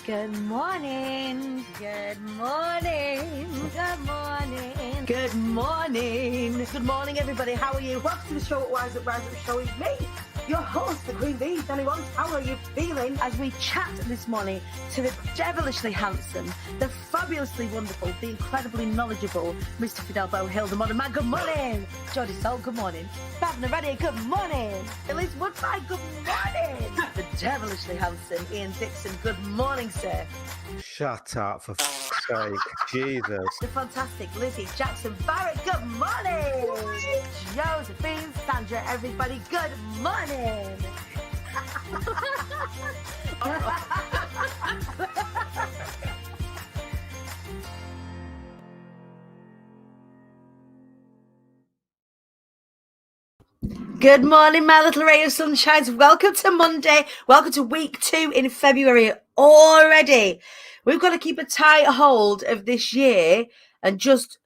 Good morning. Good morning. Good morning. Good morning. Good morning, everybody. How are you? Welcome to the show at Rise Up Show. It's me, your host, the Queen Bee, Dani. How are you feeling? As we chat this morning to the devilishly handsome, the fabulously wonderful, the incredibly knowledgeable Mr. Fidel Hill, the modern man. Good morning. Jodie Sol, good morning. Fab Naredi, good morning. Elise Woodbine, good morning. The devilishly handsome Ian Dixon, good morning, sir. Shut up, for f***'s sake. Jesus. The fantastic Lizzie Jackson Barrett, good morning. Josephine Sandra, everybody, good morning. Good morning, my little ray of sunshines. Welcome to Monday. Welcome to week 2 in February already. We've got to keep a tight hold of this year and just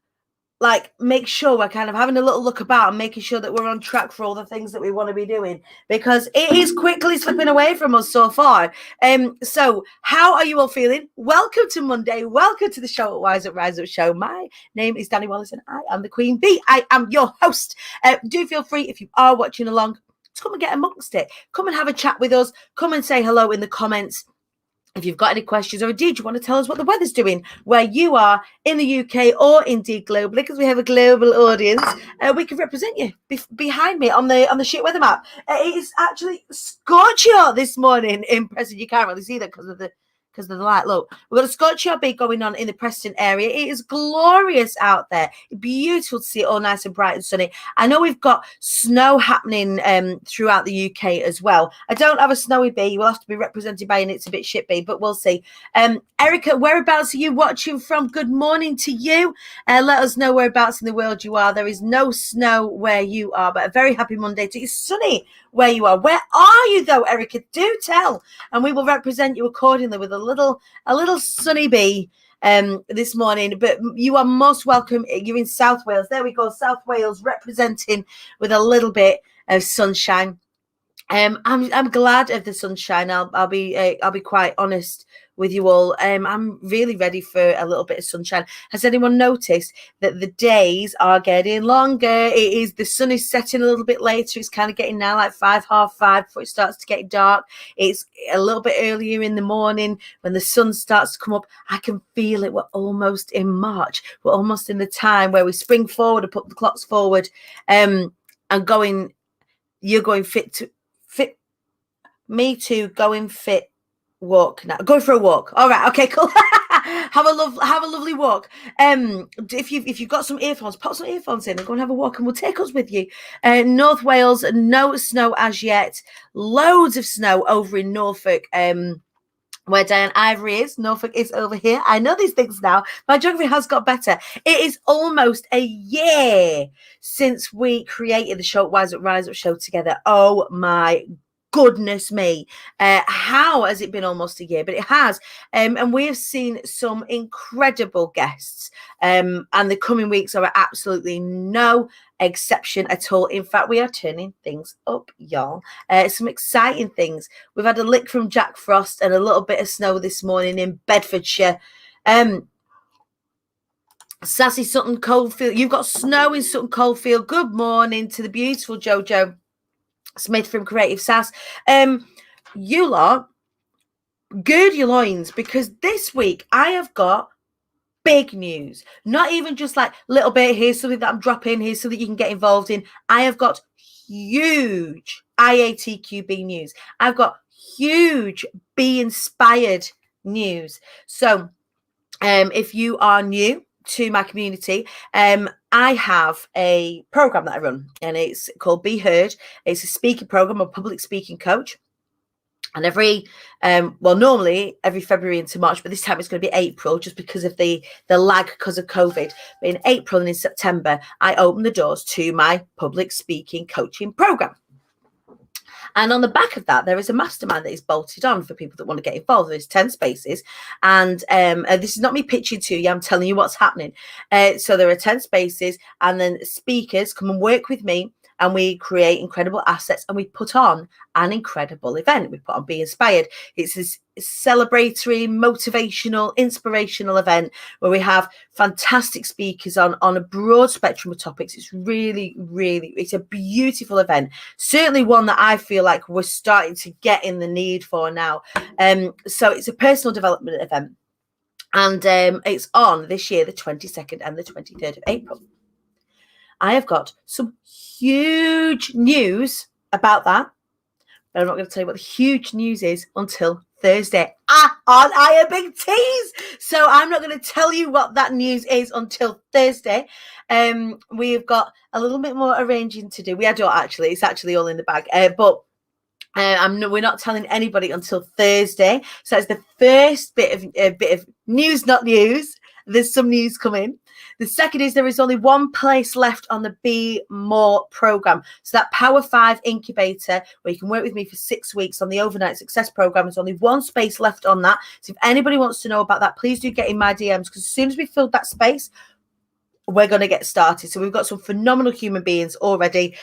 make sure we're kind of having a little look about and making sure that we're on track for all the things that we want to be doing, because it is quickly slipping away from us so far. So how are you all feeling? Welcome to Monday. Welcome to the show at Rise Up Show. My name is Dani Wallace and I am the Queen Bee. I am your host. Do feel free, if you are watching along, to come and get amongst it. Come and have a chat with us. Come and say hello in the comments. If you've got any questions, or indeed you want to tell us what the weather's doing where you are in the UK or indeed globally, because we have a global audience, we can represent you behind me on the shit weather map. It is actually scorching hot this morning in Preston. You can't really see that because of the light. Look, we've got a scorching hot bee going on in the Preston area. It is glorious out there. Beautiful to see it all nice and bright and sunny. I know we've got snow happening throughout the UK as well. I don't have a snowy bee. We'll have to be represented by an It's a Bit Shit bee, but we'll see. Erica, whereabouts are you watching from? Good morning to you. Let us know whereabouts in the world you are. There is no snow where you are, but a very happy Monday to you. It's sunny where you are. Where are you though, Erica? Do tell, and we will represent you accordingly with a little sunny bee this morning. But you are most welcome. You're in South Wales. There we go, South Wales representing with a little bit of sunshine. I'm glad of the sunshine. I'll be quite honest with you all. I'm really ready for a little bit of sunshine. Has anyone noticed that the days are getting longer? The sun is setting a little bit later. It's kind of getting now like 5, half 5 before it starts to get dark. It's a little bit earlier in the morning when the sun starts to come up. I can feel it. We're almost in March. We're almost in the time where we spring forward and put the clocks forward. And you're going fit. Me too. Going fit. Walk now. Going for a walk. All right. Okay. Cool. Have a lovely walk. If you've got some earphones, pop some earphones in and go and have a walk, and we'll take us with you. North Wales, no snow as yet. Loads of snow over in Norfolk. Where Diane Ivory is. Norfolk is over here. I know these things now. My geography has got better. It is almost a year since we created the show Rise Up Show together. Oh my goodness me. How has it been almost a year? But it has. And we have seen some incredible guests. And the coming weeks are absolutely no exception at all. In fact, we are turning things up, y'all. Some exciting things. We've had a lick from Jack Frost and a little bit of snow this morning in Bedfordshire. Sassy Sutton Coldfield. You've got snow in Sutton Coldfield. Good morning to the beautiful Jojo Smith from Creative Sass. You lot, gird your loins, because this week I have got big news. Not even just like little bit, here's something that I'm dropping, here's something you can get involved in. I have got huge IATQB news. I've got huge Be Inspired news. So if you are new to my community, I have a program that I run, and it's called Be Heard. It's a speaking program, a public speaking coach. And normally every February into March, but this time it's going to be April, just because of the lag because of COVID. But in April and in September, I open the doors to my public speaking coaching program. And on the back of that, there is a mastermind that is bolted on for people that want to get involved. There's 10 spaces. And this is not me pitching to you. I'm telling you what's happening. So there are 10 spaces, and then speakers come and work with me. and we create incredible assets, and we put on an incredible event. We put on Be Inspired. It's this celebratory, motivational, inspirational event where we have fantastic speakers on a broad spectrum of topics. It's really, really, it's a beautiful event. Certainly one that I feel like we're starting to get in the need for now. So it's a personal development event. And it's on this year, the 22nd and the 23rd of April. I have got some huge news about that. But I'm not going to tell you what the huge news is until Thursday. Aren't I a big tease? So I'm not going to tell you what that news is until Thursday. We've got a little bit more arranging to do. We don't actually. It's actually all in the bag. But we're not telling anybody until Thursday. So it's the first bit of news, not news. There's some news coming. The second is there is only one place left on the Be More program. So that Power 5 incubator where you can work with me for 6 weeks on the overnight success program. There's only one space left on that. So if anybody wants to know about that, please do get in my DMs, because as soon as we filled that space, we're going to get started. So we've got some phenomenal human beings already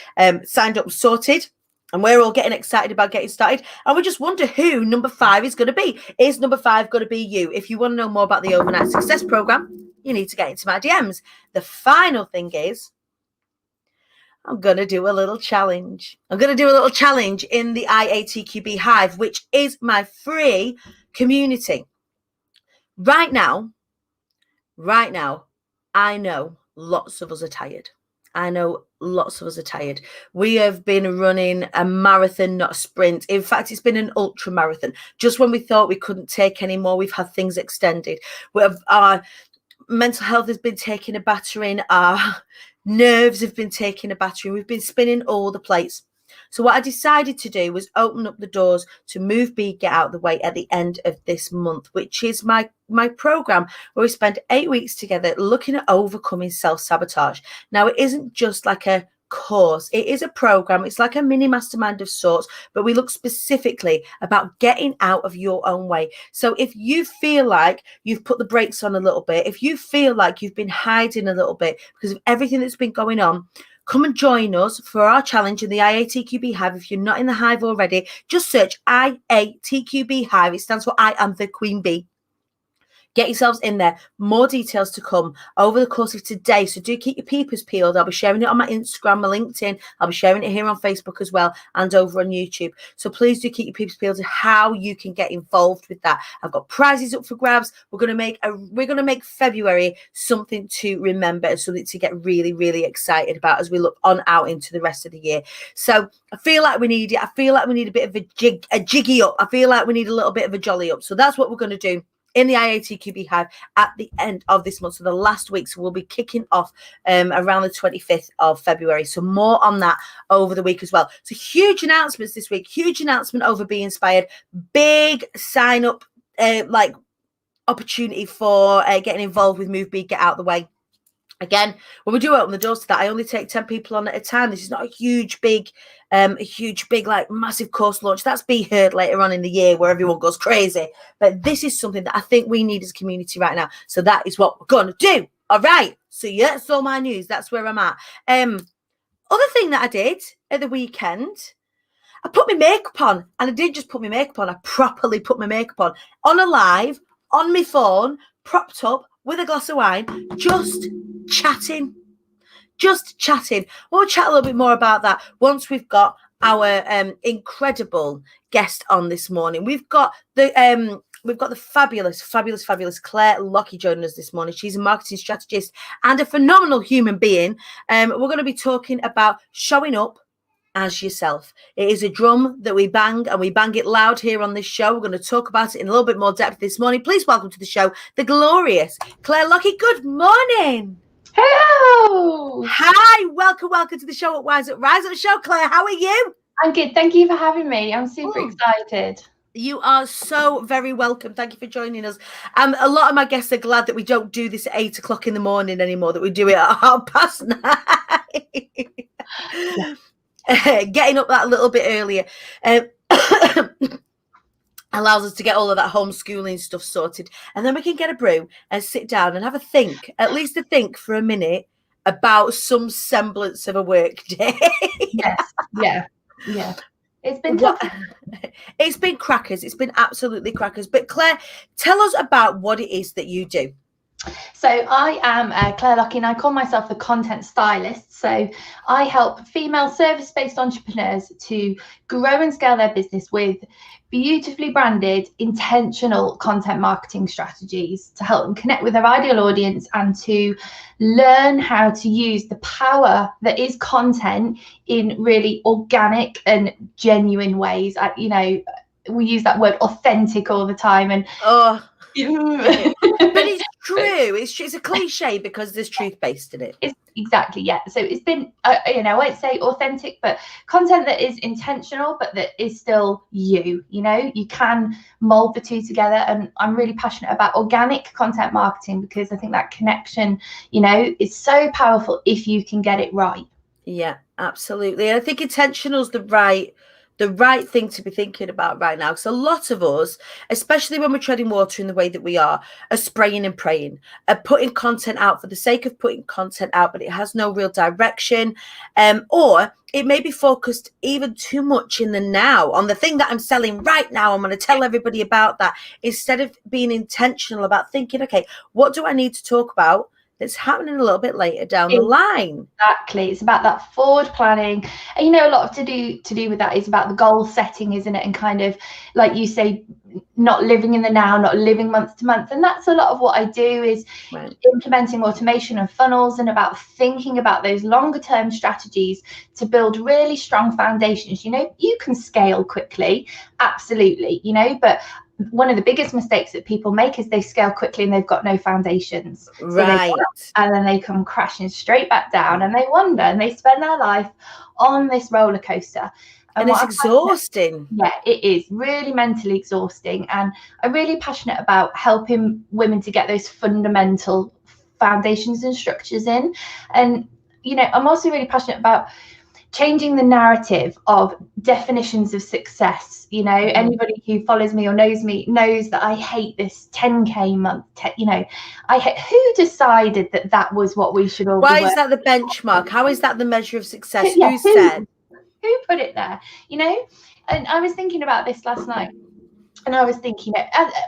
signed up, sorted. And we're all getting excited about getting started. And we just wonder who number 5 is going to be. Is number 5 going to be you? If you want to know more about the Overnight Success Program, you need to get into my DMs. The final thing is, I'm going to do a little challenge. I'm going to do a little challenge in the IATQB Hive, which is my free community. Right now, I know lots of us are tired. I know lots of us are tired. We have been running a marathon, not a sprint. In fact, it's been an ultra marathon. Just when we thought we couldn't take any more, we've had things extended. Our mental health has been taking a battering. Our nerves have been taking a battering. We've been spinning all the plates. So what I decided to do was open up the doors to Move, Be, Get Out the Way at the end of this month, which is my program where we spend 8 weeks together looking at overcoming self-sabotage. Now, it isn't just like a course. It is a program. It's like a mini mastermind of sorts, but we look specifically about getting out of your own way. So if you feel like you've put the brakes on a little bit, if you feel like you've been hiding a little bit because of everything that's been going on, come and join us for our challenge in the IATQB Hive. If you're not in the Hive already, just search IATQB Hive. It stands for I Am the Queen Bee. Get yourselves in there. More details to come over the course of today. So do keep your peepers peeled. I'll be sharing it on my Instagram, my LinkedIn. I'll be sharing it here on Facebook as well and over on YouTube. So please do keep your peepers peeled to how you can get involved with that. I've got prizes up for grabs. We're going to make February something to remember and something to get really, really excited about as we look on out into the rest of the year. So I feel like we need it. I feel like we need a bit of a jiggy up. I feel like we need a little bit of a jolly up. So that's what we're going to do in the IATQB Hive at the end of this month. So the last week, so we'll be kicking off around the 25th of February. So more on that over the week as well. So huge announcements this week. Huge announcement over Be Inspired. Big sign up opportunity for getting involved with Move, Be, Get Out the Way. Again, when we do open the doors to that, I only take 10 people on at a time. This is not a huge, big, like massive course launch. That's Be Heard later on in the year where everyone goes crazy. But this is something that I think we need as a community right now. So that is what we're going to do. All right. So yeah, that's all my news. That's where I'm at. Other thing that I did at the weekend, I put my makeup on. And I didn't just put my makeup on. I properly put my makeup on a live, on my phone, propped up with a glass of wine, just chatting. We'll chat a little bit more about that once we've got our incredible guest on this morning. We've got the fabulous Claire Lockey joining us this morning. She's a marketing strategist and a phenomenal human being. We're going to be talking about showing up as yourself. It is a drum that we bang, and we bang it loud here on this show. We're going to talk about it in a little bit more depth this morning. Please welcome to the show the glorious Claire Lockey. Good morning. Hello. Hi, welcome to the show at Rise Up Show. Claire, how are you? I'm good. Thank you for having me. I'm super excited. You are so very welcome. Thank you for joining us. A lot of my guests are glad that we don't do this at 8 o'clock in the morning anymore, that we do it at 9:30. Yeah. Getting up that little bit earlier allows us to get all of that homeschooling stuff sorted, and then we can get a brew and sit down and have a think, at least a think for a minute about some semblance of a work day. Yes. Yeah. It's been tough. It's been crackers. It's been absolutely crackers. But Claire, tell us about what it is that you do. So I am Claire Lockey, and I call myself the content stylist. So I help female service-based entrepreneurs to grow and scale their business with beautifully branded, intentional content marketing strategies to help them connect with their ideal audience and to learn how to use the power that is content in really organic and genuine ways. We use that word authentic all the time, and but it's true. It's a cliche because there's truth based in it. Exactly, yeah. So it's been, I won't say authentic, but content that is intentional, but that is still you. You can mold the two together. And I'm really passionate about organic content marketing because I think that connection, is so powerful if you can get it right. Yeah, absolutely. And I think intentional is the right thing to be thinking about right now, because a lot of us, especially when we're treading water in the way that we are spraying and praying, are putting content out for the sake of putting content out, but it has no real direction, or it may be focused even too much in the now on the thing that I'm selling right now. I'm going to tell everybody about that, instead of being intentional about thinking, okay, what do I need to talk about that's happening a little bit later down the line? Exactly. It's about that forward planning. And a lot of to do with that is about the goal setting, isn't it? And kind of, like you say, not living in the now, not living month to month. And that's a lot of what I do, is implementing automation and funnels, and about thinking about those longer term strategies to build really strong foundations. You can scale quickly, absolutely, but one of the biggest mistakes that people make is they scale quickly and they've got no foundations. Right. And then they come crashing straight back down, and they wonder, and they spend their life on this roller coaster. And it's exhausting. Yeah, it is really mentally exhausting. And I'm really passionate about helping women to get those fundamental foundations and structures in. And, I'm also really passionate about changing the narrative of definitions of success. Anybody who follows me or knows me knows that I hate this 10K month. I hate, who decided that was what we should all. Why is that the benchmark? How is that the measure of success? Yeah, who said? Who put it there? And I was thinking about this last night. And I was thinking,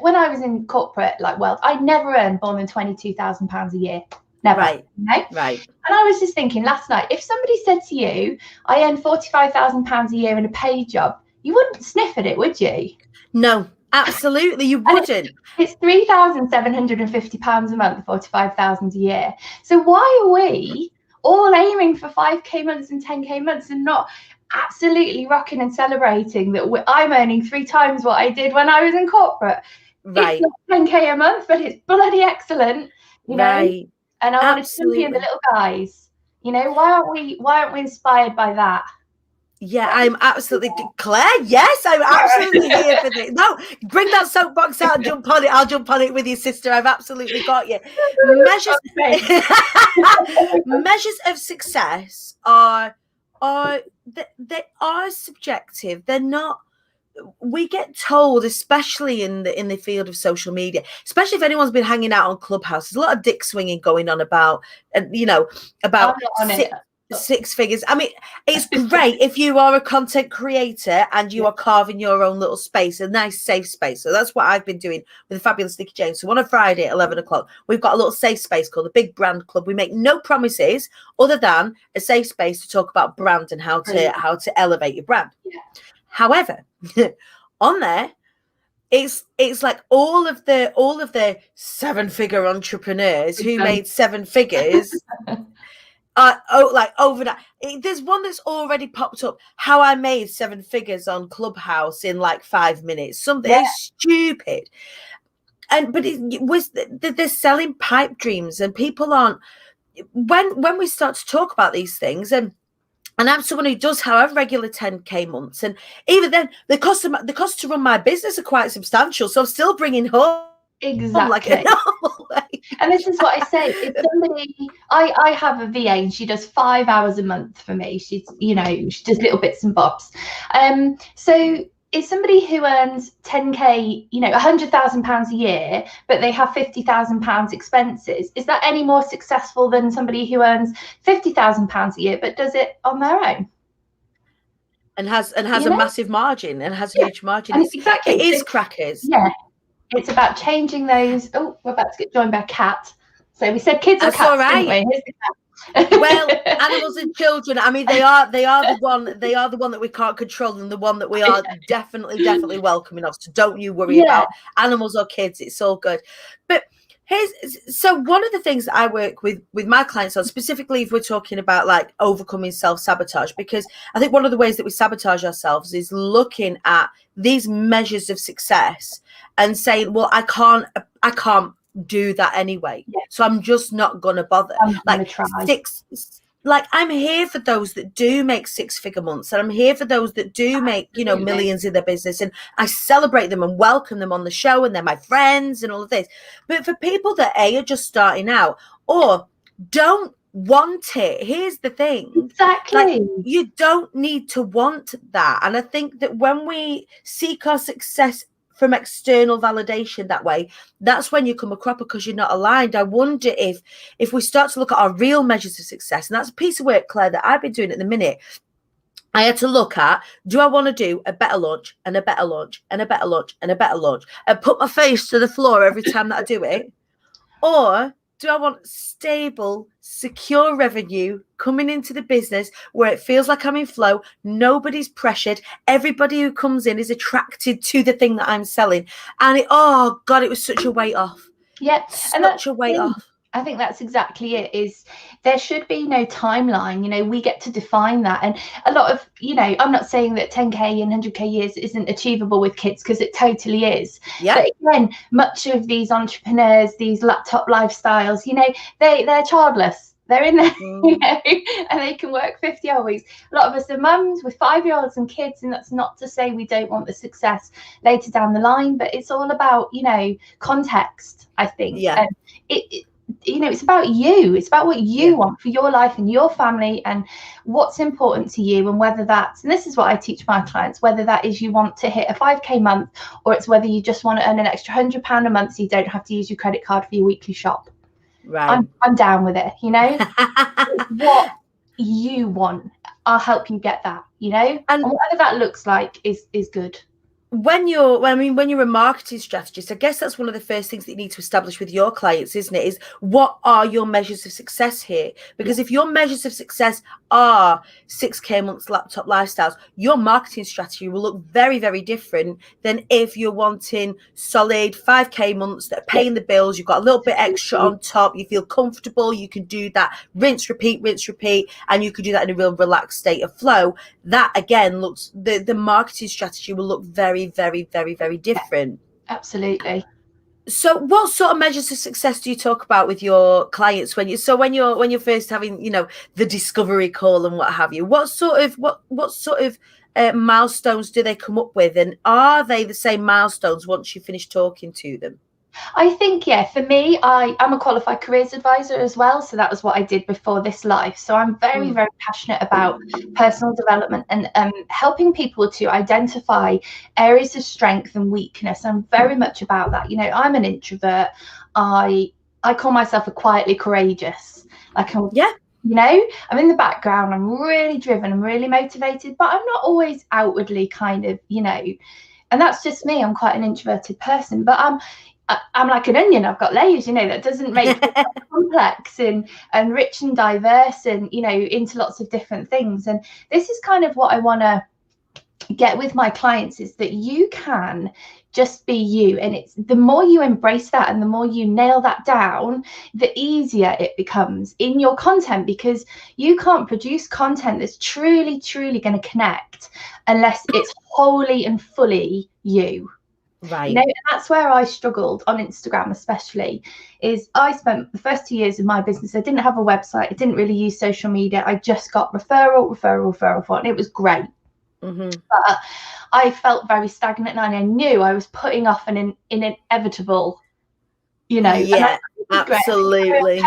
when I was in corporate world, I never earned more than £22,000 a year. Never. Right. Right. And I was just thinking last night, if somebody said to you, I earn £45,000 a year in a paid job, you wouldn't sniff at it, would you? No, absolutely, you wouldn't. It's £3,750 a month, 45,000 a year. So why are we all aiming for 5K months and 10K months and not absolutely rocking and celebrating that I'm earning 3 times what I did when I was in corporate? Right. It's not 10K a month, but it's bloody excellent, Right. And I want to champion the little guys. Why aren't we inspired by that? Yeah, I'm absolutely Claire. Yes, I'm absolutely here for this. No, bring that soapbox out and jump on it. I'll jump on it with you, sister. I've absolutely got you. Measures of success are they are subjective. They're not. We get told, especially in the field of social media, especially if anyone's been hanging out on Clubhouse, there's a lot of dick swinging going on about six figures. I mean, it's great if you are a content creator and you are carving your own little space, a nice safe space. So that's what I've been doing with the fabulous Nikki James. So on a Friday at 11 o'clock, we've got a little safe space called the Big Brand Club. We make no promises other than a safe space to talk about brand and how to elevate your brand. Yeah. However, on there, it's like all of the 7-figure entrepreneurs who made 7 figures overnight. There's one that's already popped up. How I made 7 figures on Clubhouse in 5 minutes. Something stupid. But it was they're selling pipe dreams, and people aren't. When we start to talk about these things, and I'm someone who does, however, regular 10K months. And even then, the cost to run my business are quite substantial. So I'm still bringing home like a normal way. And this is what I say. If somebody, I have a VA and she does 5 hours a month for me. She does little bits and bobs. So is somebody who earns 10k, you know, £100,000 a year, but they have £50,000 expenses, is that any more successful than somebody who earns £50,000 a year but does it on their own? And has You a know? massive margin and has a huge margin. And exactly. It is crackers. Yeah. It's about changing those. Oh, we're about to get joined by a cat. So we said kids or That's cats, all right. didn't we? Here's the cat. Well, animals and children, I mean, they are the one that we can't control, and the one that we are definitely welcoming of. So don't you worry about animals or kids. It's all good. But so one of the things that I work with my clients on, specifically if we're talking about like overcoming self-sabotage, because I think one of the ways that we sabotage ourselves is looking at these measures of success and saying, well, I can't do that anyway, so I'm just not gonna bother. I'm here for those that do make 6-figure months, and I'm here for those that do make, you know, millions in their business, and I celebrate them and welcome them on the show, and they're my friends and all of this. But for people that are just starting out or don't want it, here's the thing, exactly, you don't need to want that. And I think that when we seek our success from external validation that way, that's when you come a cropper, because you're not aligned. I wonder if we start to look at our real measures of success, and that's a piece of work, Claire, that I've been doing at the minute. I had to look at, do I want to do a better launch and a better launch and a better launch and a better launch and put my face to the floor every time that I do it? Or do I want stable, secure revenue coming into the business where it feels like I'm in flow, nobody's pressured, everybody who comes in is attracted to the thing that I'm selling, and it was such a weight off. Yeah, and that's a weight off. I think that's exactly it. Is there should be no timeline. You know, we get to define that. And a lot of, you know, I'm not saying that 10k and 100k years isn't achievable with kids, because it totally is. Yeah. But again, much of these entrepreneurs, these laptop lifestyles, you know, they're childless. They're in there, you know, and they can work 50 hour weeks. A lot of us are mums with 5-year-olds and kids, and that's not to say we don't want the success later down the line, but it's all about, you know, context, I think. Yeah. And you know, it's about you. It's about what you want for your life and your family, and what's important to you, and whether that's, and this is what I teach my clients, whether that is you want to hit a 5k month, or it's whether you just want to earn an extra £100 a month so you don't have to use your credit card for your weekly shop. Right. I'm down with it, you know. What you want, I'll help you get that, you know, and whatever that looks like is good. When you're a marketing strategist, I guess that's one of the first things that you need to establish with your clients, isn't it? Is what are your measures of success here? Because if your measures of success are 6k months laptop lifestyles, your marketing strategy will look very, very different than if you're wanting solid 5k months that are paying the bills. You've got a little bit extra on top. You feel comfortable. You can do that rinse, repeat, and you can do that in a real relaxed state of flow. That again looks, the marketing strategy will look very, very, very, very different. Absolutely. So what sort of measures of success do you talk about with your clients when you're first having, you know, the discovery call and what have you? What sort of milestones do they come up with, and are they the same milestones once you finish talking to them? I think, for me, I'm a qualified careers advisor as well. So that was what I did before this life. So I'm very, very passionate about personal development and helping people to identify areas of strength and weakness. I'm very much about that. You know, I'm an introvert. I call myself a quietly courageous. You know, I'm in the background. I'm really driven. I'm really motivated, but I'm not always outwardly kind of, you know, and that's just me. I'm quite an introverted person, but I'm like an onion. I've got layers, you know, that doesn't make me complex and rich and diverse and, you know, into lots of different things. And this is kind of what I want to get with my clients, is that you can just be you. And it's the more you embrace that and the more you nail that down, the easier it becomes in your content, because you can't produce content that's truly, truly going to connect unless it's wholly and fully you. Right. You know, and that's where I struggled on Instagram, especially, is I spent the first 2 years of my business, I didn't have a website, I didn't really use social media, I just got referral, and it was great. But I felt very stagnant, and I knew I was putting off an inevitable, you know. Yeah, absolutely.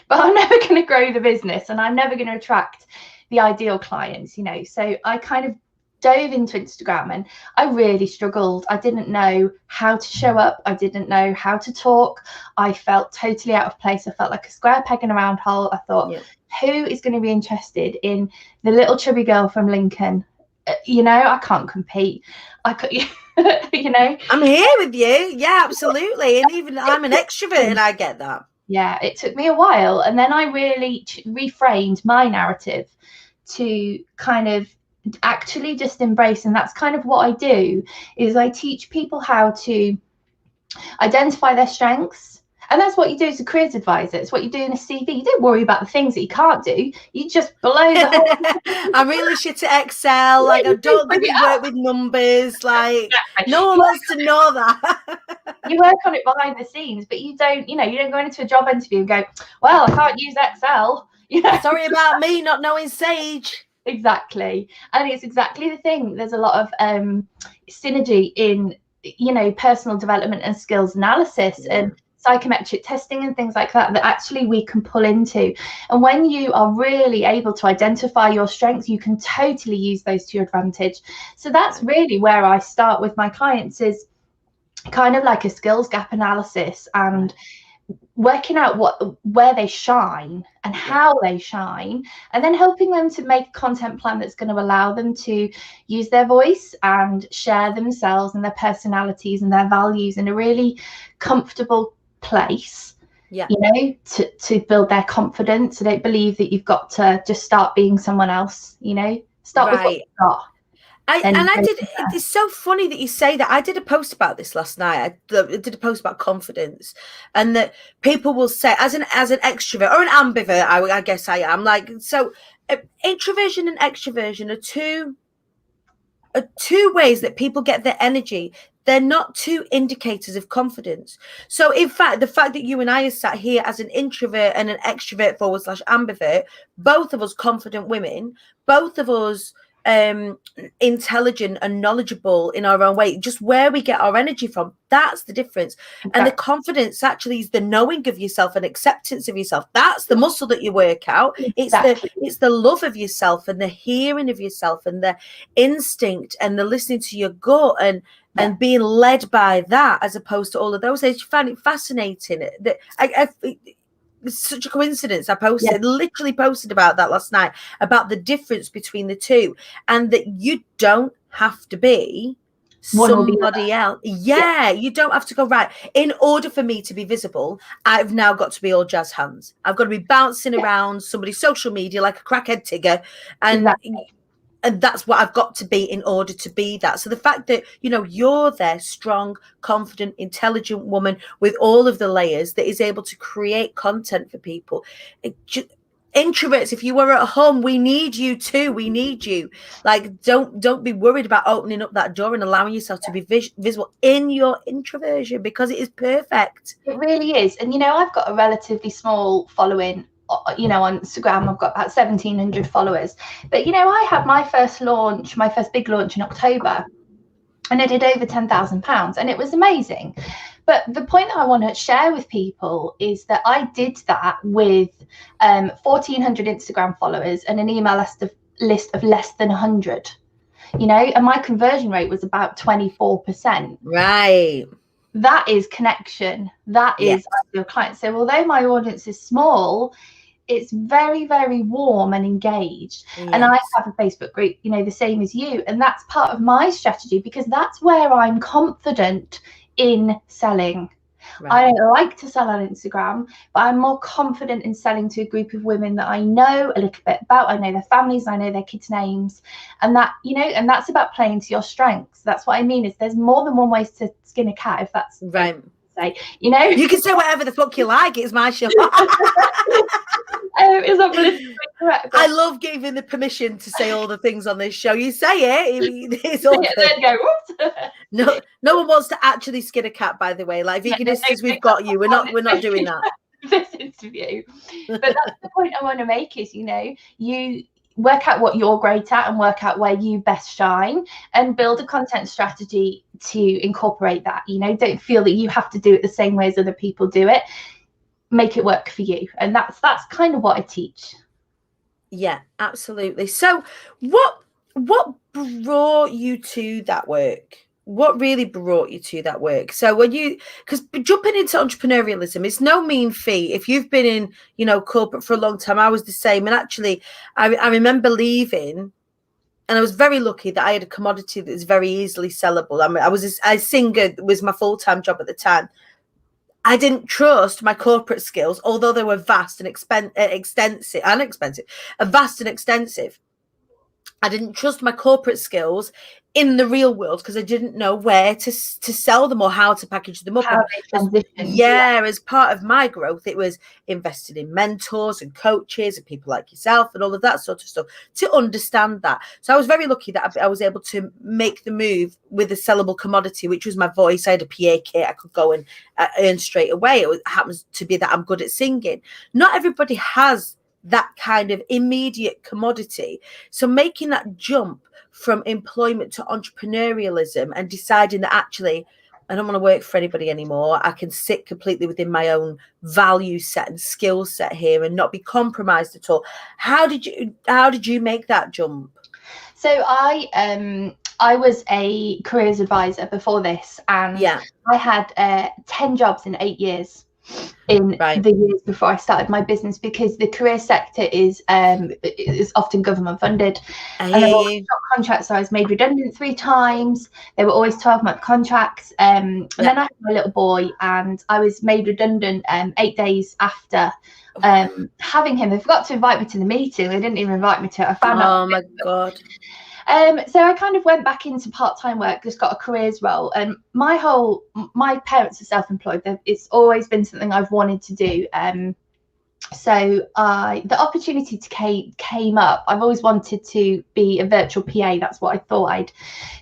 But I'm never going to grow the business, and I'm never going to attract the ideal clients, you know. So I kind of dove into Instagram and I really struggled. I didn't know how to show up. I didn't know how to talk. I felt totally out of place. I felt like a square peg in a round hole. I thought, who is going to be interested in the little chubby girl from Lincoln? You know, I can't compete. I could, you know. I'm here with you. Yeah, absolutely. And even I'm an extrovert and I get that. Yeah, it took me a while. And then I really reframed my narrative to kind of actually just embrace, and that's kind of what I do, is I teach people how to identify their strengths. And that's what you do as a careers advisor. It's what you do in a CV. You don't worry about the things that you can't do. You just blow the whole I'm really shit at Excel. Like, I don't give me work with numbers. Like, no one wants to know that. You work on it behind the scenes, but you don't, you know, you don't go into a job interview and go, well, I can't use Excel. You know? Sorry about me not knowing Sage. Exactly. And it's exactly the thing. There's a lot of synergy in, you know, personal development and skills analysis and psychometric testing and things like that actually we can pull into. And when you are really able to identify your strengths, you can totally use those to your advantage. So that's really where I start with my clients, is kind of like a skills gap analysis and working out where they shine and how they shine, and then helping them to make a content plan that's going to allow them to use their voice and share themselves and their personalities and their values in a really comfortable place, you know, to build their confidence. So don't believe that you've got to just start being someone else, you know, start with what you've got. It's so funny that you say that. I did a post about this last night. I did a post about confidence, and that people will say, as an extrovert or an ambivert, I guess I am, like, so introversion and extroversion are two ways that people get their energy. They're not two indicators of confidence. So in fact, the fact that you and I are sat here as an introvert and an extrovert / ambivert, both of us confident women, both of us intelligent and knowledgeable in our own way, just where we get our energy from, that's the difference. And the confidence actually is the knowing of yourself and acceptance of yourself. That's the muscle that you work out. It's the love of yourself and the hearing of yourself and the instinct and the listening to your gut and being led by that, as opposed to all of those things. You find it fascinating that it's such a coincidence. I literally posted about that last night, about the difference between the two, and that you don't have to be somebody else. You don't have to go, right, in order for me to be visible, I've now got to be all jazz hands. I've got to be bouncing around somebody's social media like a crackhead Tigger, and that's what I've got to be in order to be that. So the fact that, you know, you're there, strong, confident, intelligent woman with all of the layers that is able to create content for people. Introverts, if you were at home, we need you too. We need you. Like, don't be worried about opening up that door and allowing yourself to be visible in your introversion, because it is perfect. It really is. And, you know, I've got a relatively small following, you know, on Instagram. I've got about 1,700 followers, but, you know, I had my first big launch in October, and I did over £10,000, and it was amazing. But the point that I want to share with people is that I did that with 1,400 Instagram followers and an email list of less than 100, you know, and my conversion rate was about 24%. Right. That is connection. That is your client. So although my audience is small, it's very, very warm and engaged. And I have a Facebook group, you know, the same as you. And that's part of my strategy, because that's where I'm confident in selling. Right. I don't like to sell on Instagram, but I'm more confident in selling to a group of women that I know a little bit about. I know their families, I know their kids' names, and that, you know, and that's about playing to your strengths. That's what I mean, is there's more than one way to skin a cat, if that's right. Say, you know, you can say whatever the fuck you like. It's my show. Is that politically correct? I love giving the permission to say all the things on this show. You say it. It's all then go, whoops. No one wants to actually skin a cat, by the way. Like veganistas, we've got you. We're not doing that. This interview. But that's the point I want to make, is, you know, you work out what you're great at and work out where you best shine and build a content strategy to incorporate that. You know, don't feel that you have to do it the same way as other people do it. Make it work for you. And that's kind of what I teach. Yeah, absolutely. So what brought you to that work? What really brought you to that work? So because jumping into entrepreneurialism is no mean feat. If you've been in, corporate for a long time, I was the same. And actually, I remember leaving, and I was very lucky that I had a commodity that was very easily sellable. I mean, I singer was my full-time job at the time. I didn't trust my corporate skills, although they were vast and extensive. I didn't trust my corporate skills in the real world because I didn't know where to sell them or how to package them up. As part of my growth, it was investing in mentors and coaches and people like yourself and all of that sort of stuff to understand that. So I was very lucky that I was able to make the move with a sellable commodity, which was my voice. I had a PA kit I could go and earn straight away. It happens to be that I'm good at singing. Not everybody has that kind of immediate commodity. So making that jump from employment to entrepreneurialism and deciding that actually I don't want to work for anybody anymore. I can sit completely within my own value set and skill set here and not be compromised at all. How did you make that jump? So I was a careers advisor before this, and I had 10 jobs in 8 years in the years before I started my business, because the career sector is often government funded. And there were always contracts, so I was made redundant 3 times. They were always 12-month contracts. And then I had my little boy, and I was made redundant 8 days after having him. They forgot to invite me to the meeting. They didn't even invite me to it. I found out. Oh my God. So I kind of went back into part-time work, just got a careers role. And my parents are self-employed. It's always been something I've wanted to do. So the opportunity came up. I've always wanted to be a virtual PA. That's what I thought I'd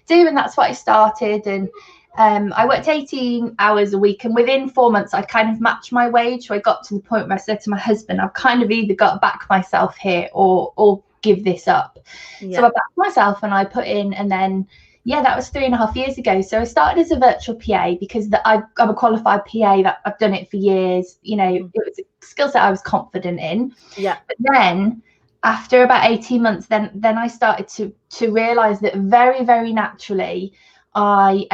do, and that's what I started. And I worked 18 hours a week, and within 4 months I kind of matched my wage. So I got to the point where I said to my husband, I've kind of either got to back myself here or give this up. So I backed myself and I put in, and then that was 3.5 years ago. So I started as a virtual PA because I'm a qualified PA, that I've done it for years. It was a skill set I was confident in. But then after about 18 months, then I started to realize that very, very naturally I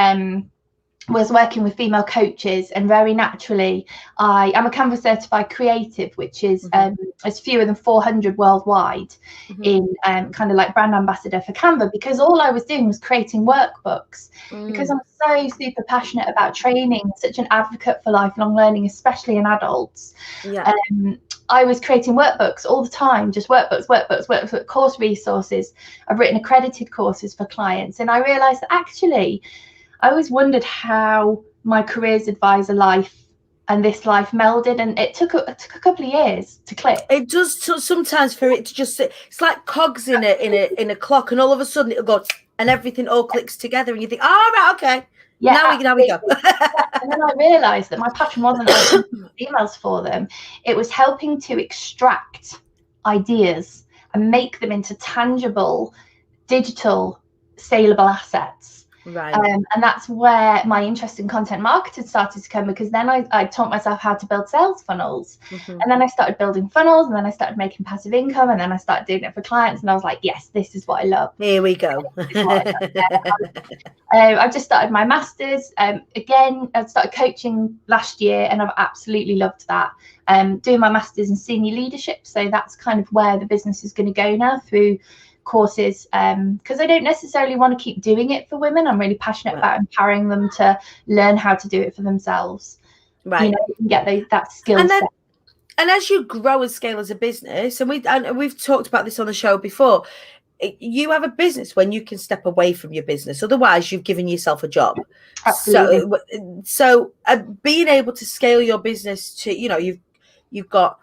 was working with female coaches, and very naturally I'm a Canva certified creative, which is as fewer than 400 worldwide in kind of like brand ambassador for Canva, because all I was doing was creating workbooks because I'm so super passionate about training, such an advocate for lifelong learning, especially in adults. I was creating workbooks all the time, just workbooks, course resources. I've written accredited courses for clients, and I realized that actually I always wondered how my careers advisor life and this life melded, and it took a couple of years to click. It does sometimes for it to just, it's like cogs in a clock, and all of a sudden it'll go and everything all clicks together, and you think, oh, right, okay. Now we go. And then I realized that my passion wasn't writing emails for them. It was helping to extract ideas and make them into tangible, digital, saleable assets. And that's where my interest in content marketing started to come, because then I taught myself how to build sales funnels. And then I started building funnels, and then I started making passive income, and then I started doing it for clients, and I was like, yes, this is what I love. Here we go. I've just started my masters. Again, I started coaching last year, and I've absolutely loved that. Doing my masters in senior leadership. So that's kind of where the business is going to go now, through courses, because I don't necessarily want to keep doing it for women. I'm really passionate about empowering them to learn how to do it for themselves. You can get that skill set. And as you grow and scale as a business, and we've talked about this on the show before, you have a business when you can step away from your business. Otherwise, you've given yourself a job. Absolutely. So being able to scale your business to, you've got,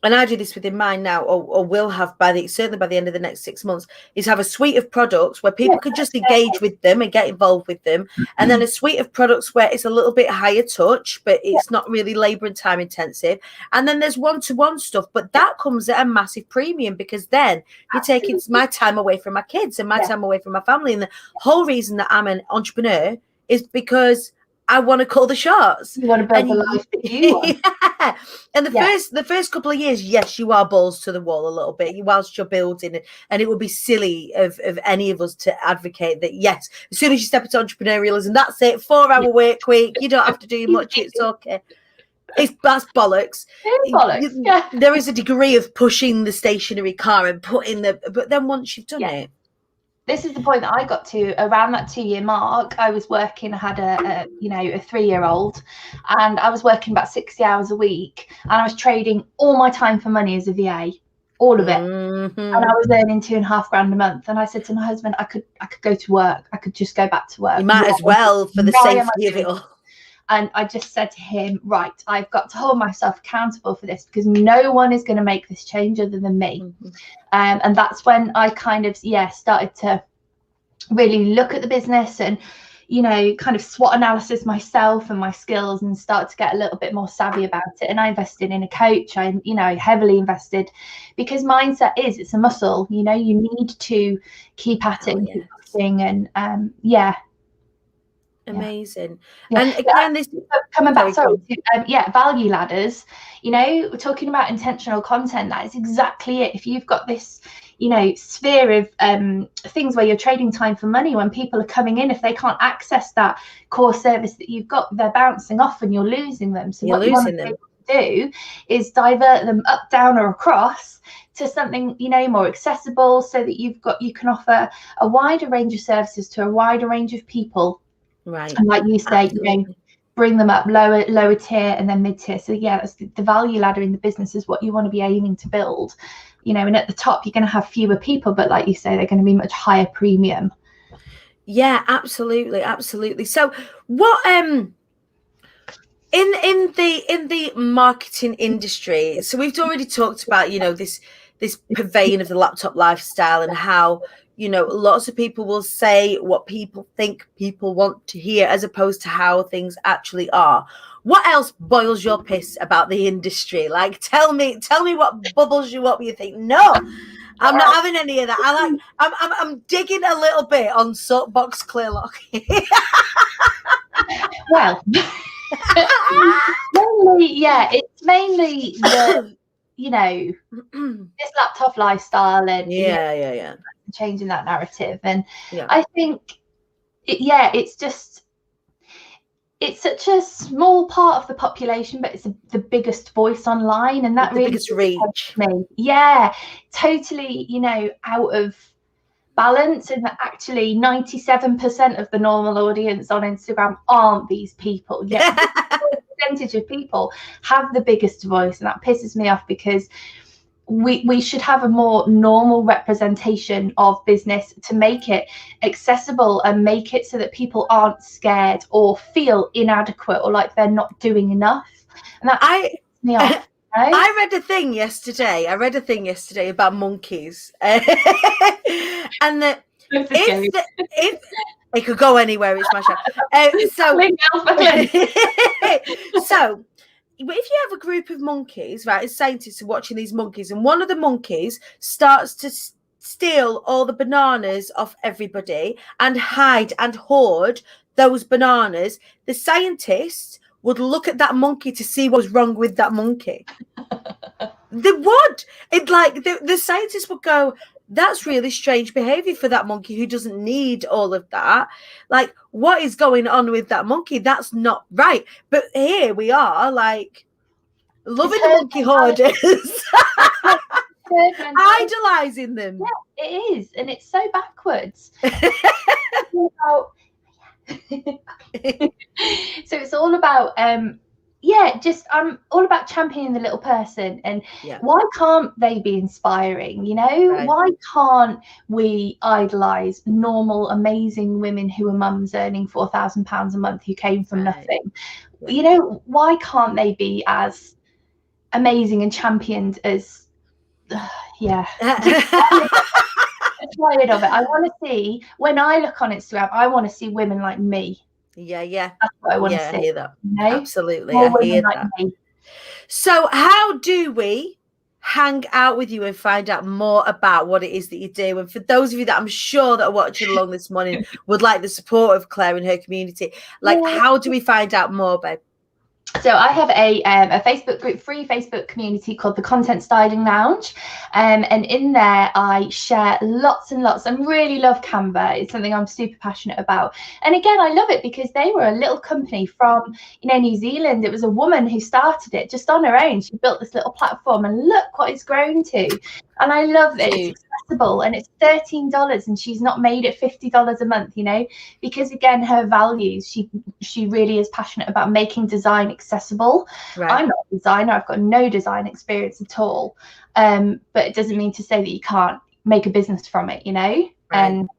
and I do this within mine now, or will have certainly by the end of the next 6 months, is have a suite of products where people can just engage with them and get involved with them. And then a suite of products where it's a little bit higher touch, but it's not really labor and time intensive. And then there's one-to-one stuff, but that comes at a massive premium, because then you're taking my time away from my kids and my time away from my family. And the whole reason that I'm an entrepreneur is because I want to call the shots. You want to build the life that you want. Yeah. And the first couple of years, yes, you are balls to the wall a little bit whilst you're building, and it would be silly of any of us to advocate that, yes, as soon as you step into entrepreneurialism, that's it, 4-hour work week, you don't have to do much, it's okay. That's bollocks. Bollocks. Yeah. There is a degree of pushing the stationary car and but then once you've done it. This is the point that I got to around that 2-year mark. I was working, I had a 3-year-old, and I was working about 60 hours a week, and I was trading all my time for money as a VA, all of it. Mm-hmm. And I was earning $2,500 a month. And I said to my husband, I could go to work. I could just go back to work. You might as well, for the safety of it all. And I just said to him, right, I've got to hold myself accountable for this, because no one is going to make this change other than me. Mm-hmm. And that's when I kind of, started to really look at the business and, kind of SWOT analysis myself and my skills, and start to get a little bit more savvy about it. And I invested in a coach. I heavily invested, because mindset it's a muscle. You need to keep at it and keep pushing. And amazing. Yeah. And again, this coming back to value ladders, we're talking about intentional content. That is exactly it. If you've got this sphere of things where you're trading time for money, when people are coming in, if they can't access that core service that you've got, they're bouncing off and you're losing them. So what you want to do is divert them up, down, or across to something more accessible, so that you can offer a wider range of services to a wider range of people. Right. And like you say, bring them up lower tier and then mid tier. So that's the value ladder in the business is what you want to be aiming to build. And at the top you're going to have fewer people, but like you say, they're going to be much higher premium. Yeah, absolutely. So what in the marketing industry, so we've already talked about this purveying of the laptop lifestyle, and how lots of people will say what people think people want to hear, as opposed to how things actually are. What else boils your piss about the industry? Like, tell me what bubbles you up. You think, no, I'm not having any of that. I'm digging a little bit on soapbox clear Lockey. Well, it's mainly the this laptop lifestyle and changing that narrative. And I think it's such a small part of the population, but it's the biggest voice online, and that really biggest reach. Me. Totally out of balance, and that actually 97% of the normal audience on Instagram aren't these people. Percentage of people have the biggest voice, and that pisses me off, because we should have a more normal representation of business to make it accessible, and make it so that people aren't scared or feel inadequate or like they're not doing enough. And that pisses me off. I read a thing yesterday about monkeys, and that if it could go anywhere, it's my show. So if you have a group of monkeys, right, scientists are watching these monkeys, and one of the monkeys starts to steal all the bananas off everybody and hide and hoard those bananas, the scientists would look at that monkey to see what was wrong with that monkey. They would. The scientists would go, that's really strange behavior for that monkey who doesn't need all of that. Like, what is going on with that monkey? That's not right. But here we are, like, loving the monkey hoarders, idolizing them. Yeah, it is. And it's so backwards. So it's all about I'm all about championing the little person, and why can't they be inspiring? Right. Why can't we idolize normal, amazing women who are mums earning £4,000 a month, who came from nothing? Why can't they be as amazing and championed as tired of it. I want to see, when I look on Instagram, I want to see women like me. That's what I want to see. I hear that. Absolutely. More I hear like that. Me. So how do we hang out with you and find out more about what it is that you do? And for those of you that I'm sure that are watching along this morning would like the support of Claire and her community, how do we find out more, babe? So I have a Facebook group, free Facebook community called the Content Styling Lounge. And in there, I share lots and lots. I really love Canva. It's something I'm super passionate about. And again, I love it because they were a little company from, New Zealand. It was a woman who started it just on her own. She built this little platform and look what it's grown to. And I love that it's accessible and it's $13 and she's not made it $50 a month, because again, her values, she really is passionate about making design accessible. Right. I'm not a designer. I've got no design experience at all. But it doesn't mean to say that you can't make a business from it, Right. And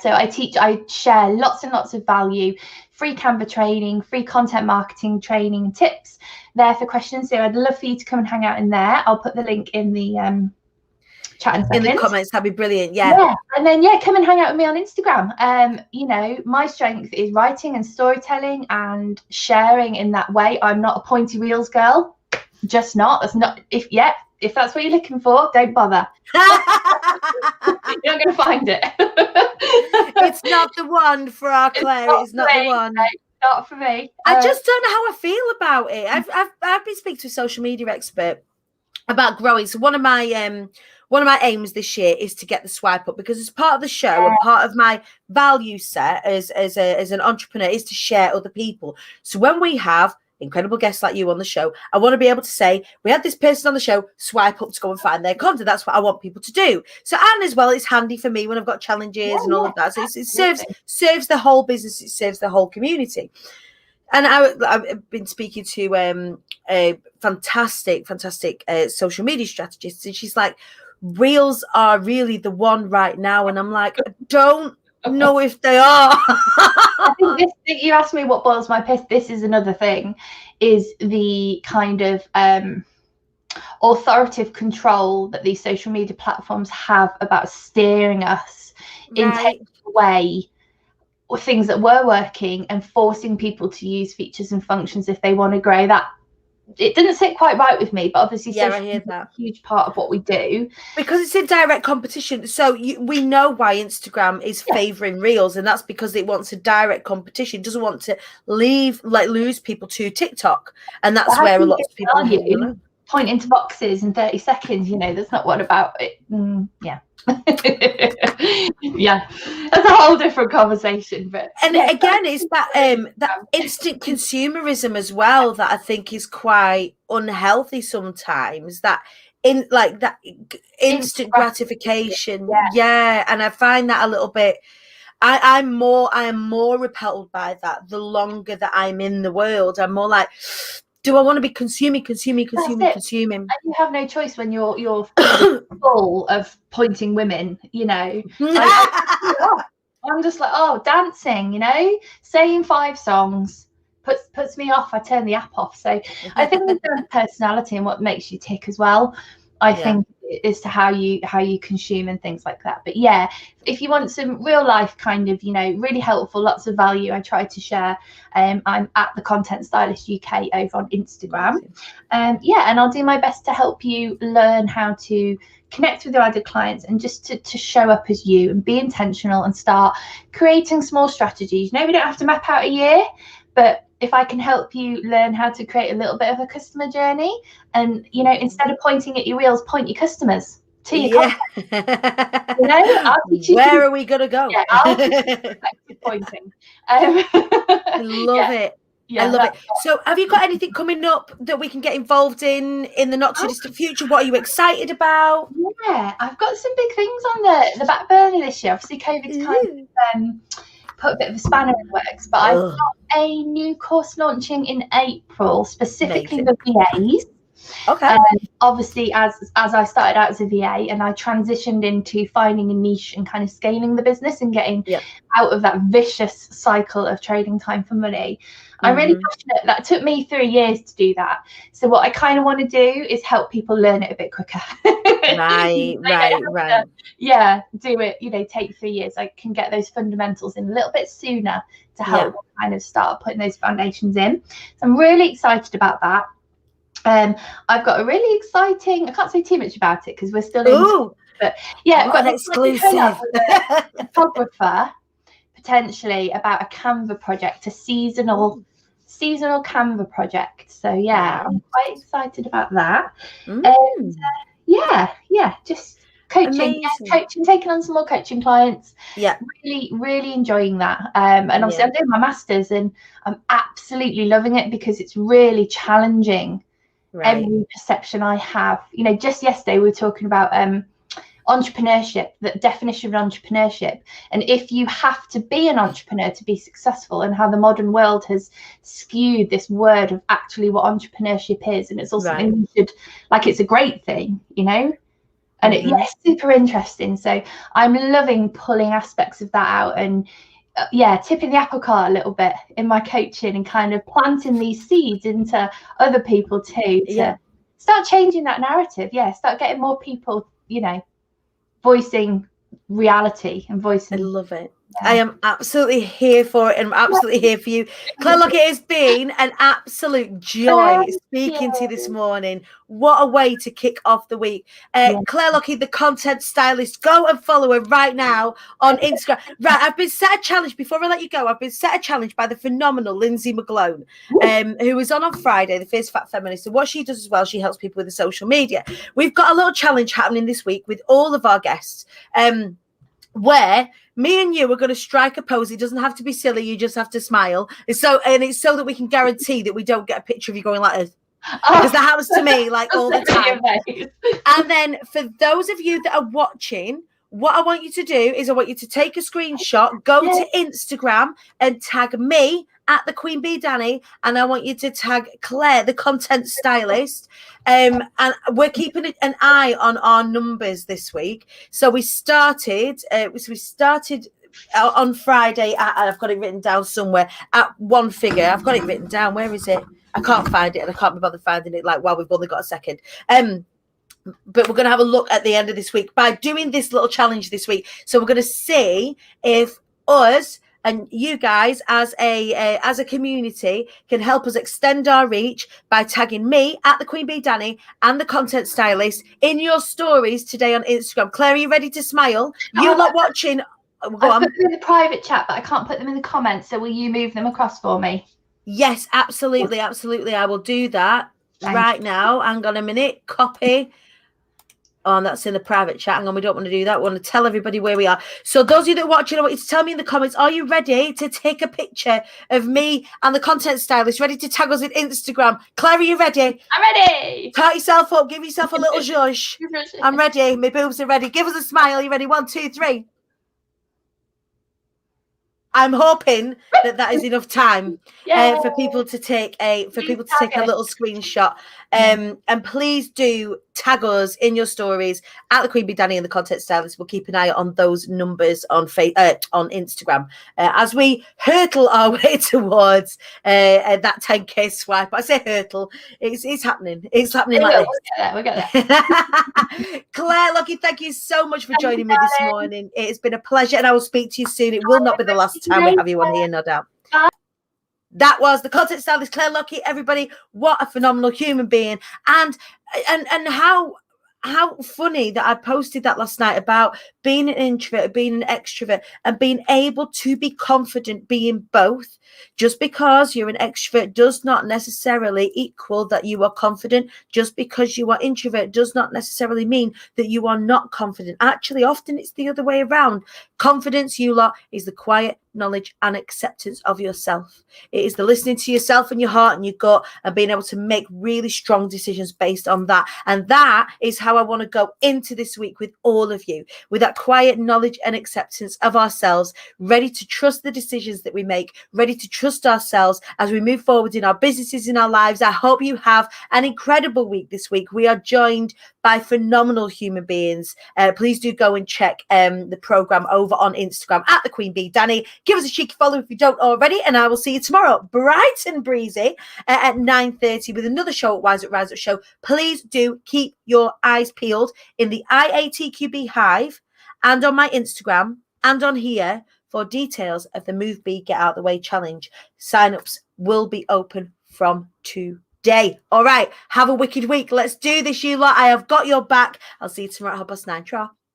so I share lots and lots of value, free Canva training, free content marketing training and tips there for questions. So I'd love for you to come and hang out in there. I'll put the link in the chat in the comments. That'd be brilliant. Yeah. And then come and hang out with me on Instagram. My strength is writing and storytelling and sharing in that way. I'm not a pointy reels girl, just not. That's not if that's what you're looking for, don't bother. You're not going to find it. It's not the one for our Claire. It's not the one. No, not for me. I just don't know how I feel about it. I've been speaking to a social media expert about growing. So one of my aims this year is to get the swipe up, because it's part of the show and part of my value set as an entrepreneur is to share other people. So when we have incredible guests like you on the show, I want to be able to say, we had this person on the show, swipe up to go and find their content. That's what I want people to do. So, and as well, it's handy for me when I've got challenges and all of that. So it serves the whole business. It serves the whole community. And I've been speaking to a fantastic social media strategist, and she's like, reels are really the one right now. And I'm like, I don't know if they are. I think you asked me what boils my piss. This is another thing, is the kind of authoritative control that these social media platforms have about steering us in taking away things that were working and forcing people to use features and functions if they want to grow. That it didn't sit quite right with me, but obviously I hear that. A huge part of what we do, because it's in direct competition. So we know why Instagram is favoring reels, and that's because it wants a direct competition. It doesn't want to lose people to TikTok, and that's where a lot of people point into boxes in 30 seconds. That's not what about it. That's a whole different conversation. But again, it's that instant consumerism as well that I think is quite unhealthy sometimes. That instant gratification, and I find that a little bit. I am more repelled by that. The longer that I'm in the world, I'm more like, do I want to be consuming? And you have no choice when you're full of pointing women, I'm just like, dancing, saying 5 songs puts me off. I turn the app off. So I think there's personality and what makes you tick as well. I think as to how you consume and things like that. But if you want some real life kind of, really helpful, lots of value, I try to share. I'm at the Content Stylist UK over on Instagram. And I'll do my best to help you learn how to connect with your ideal clients and just to show up as you and be intentional and start creating small strategies. We don't have to map out a year, but if I can help you learn how to create a little bit of a customer journey, and instead of pointing at your reels, point your customers to your content. Where are we gonna go? I'll teach pointing. I love it. I love it. So have you got anything coming up that we can get involved in the not too distant future? What are you excited about? I've got some big things on the back burner this year. Obviously COVID's kind of put a bit of a spanner in the works, but I've got a new course launching in April, specifically for VAs. Okay. Obviously, as I started out as a VA and I transitioned into finding a niche and kind of scaling the business and getting out of that vicious cycle of trading time for money. I'm really passionate. That took me 3 years to do that. So what I kind of want to do is help people learn it a bit quicker. Right. Do it, take 3 years. I can get those fundamentals in a little bit sooner to help kind of start putting those foundations in. So I'm really excited about that. I've got a really exciting, I can't say too much about it because we're still in, but I've got an exclusive photographer potentially about a Canva project, a seasonal seasonal Canva project. So yeah, I'm quite excited about that. Just coaching, taking on some more coaching clients. Yeah, really enjoying that. And obviously I'm doing my masters and I'm absolutely loving it because it's really challenging every perception I have. Just yesterday we were talking about entrepreneurship, the definition of entrepreneurship, and if you have to be an entrepreneur to be successful, and how the modern world has skewed this word of actually what entrepreneurship is. And it's also something you should, like, it's a great thing, and it's super interesting. So I'm loving pulling aspects of that out and tipping the apple cart a little bit in my coaching and kind of planting these seeds into other people too, to start changing that narrative. Start getting more people, voicing reality and voicing. I love it. I am absolutely here for it, and I'm absolutely here for you. Claire, look, it has been an absolute joy speaking to you this morning. What a way to kick off the week. Claire Lockey, the content stylist. Go and follow her right now on Instagram. Right, I've been set a challenge, before I let you go, I've been set a challenge by the phenomenal Lindsay McGlone, who was on Friday, the Fierce Fat Feminist. And what she does as well, she helps people with the social media. We've got a little challenge happening this week with all of our guests, where me and you are going to strike a pose. It doesn't have to be silly. You just have to smile. It's so that we can guarantee that we don't get a picture of you going like this. Because that happens to me like all the time. And then for those of you that are watching, what I want you to do is I want you to take a screenshot, go to Instagram and tag me at the Queen Bee Dani, and I want you to tag Claire, the content stylist. And we're keeping an eye on our numbers this week. So we started on Friday I've got it written down somewhere at one figure. I've got it written down. Where is it? I can't find it, and I can't be bothered finding it. Like, well, we've only got a second. But we're going to have a look at the end of this week by doing this little challenge this week. So we're going to see if us and you guys as a community can help us extend our reach by tagging me at the Queen Bee Dani and the content stylist in your stories today on Instagram. Claire, are you ready to smile? You lot watching. I put them in the private chat, but I can't put them in the comments. So will you move them across for me? Yes, absolutely. I will do that right now. Hang on a minute. Copy. Oh, and that's in the private chat. Hang on, we don't want to do that. We want to tell everybody where we are. So those of you that are watching, I want you to tell me in the comments, are you ready to take a picture of me and the content stylist, ready to tag us in Instagram? Claire, are you ready? I'm ready. Tart yourself up. Give yourself a little zhuzh. I'm ready. My boobs are ready. Give us a smile. You ready? 1, 2, 3. I'm hoping that is enough time for people to take a little screenshot. And please do tag us in your stories at the Queen Bee Dani and the content stylist. We'll keep an eye on those numbers on Instagram as we hurtle our way towards that 10k swipe. I say hurtle. It's happening. It's happening like this. We'll get there. Claire Lockey, thank you so much for joining me this morning. It's been a pleasure, and I will speak to you soon. It will not be the last time we have you on here, no doubt. That was the content stylist, Claire Lockey. Everybody, what a phenomenal human being. And how funny that I posted that last night about being an introvert, being an extrovert, and being able to be confident being both. Just because you're an extrovert does not necessarily equal that you are confident. Just because you are introvert does not necessarily mean that you are not confident. Actually, often it's the other way around. Confidence, you lot, is the quiet knowledge and acceptance of yourself. It is the listening to yourself and your heart and your gut and being able to make really strong decisions based on that. And that is how I want to go into this week with all of you, with that quiet knowledge and acceptance of ourselves, ready to trust the decisions that we make, ready to trust ourselves as we move forward in our businesses, in our lives. I hope you have an incredible week this week. We are joined by phenomenal human beings. Please do go and check the program over on Instagram at the Queen Bee Dani. Give us a cheeky follow if you don't already, and I will see you tomorrow, bright and breezy, at 9:30 with another show at Rise Up Show. Please do keep your eyes peeled in the IATQB Hive and on my Instagram and on here for details of the Move Bee Get Out the Way challenge. Sign-ups will be open from today. All right, have a wicked week. Let's do this, you lot. I have got your back. I'll see you tomorrow at 9:30.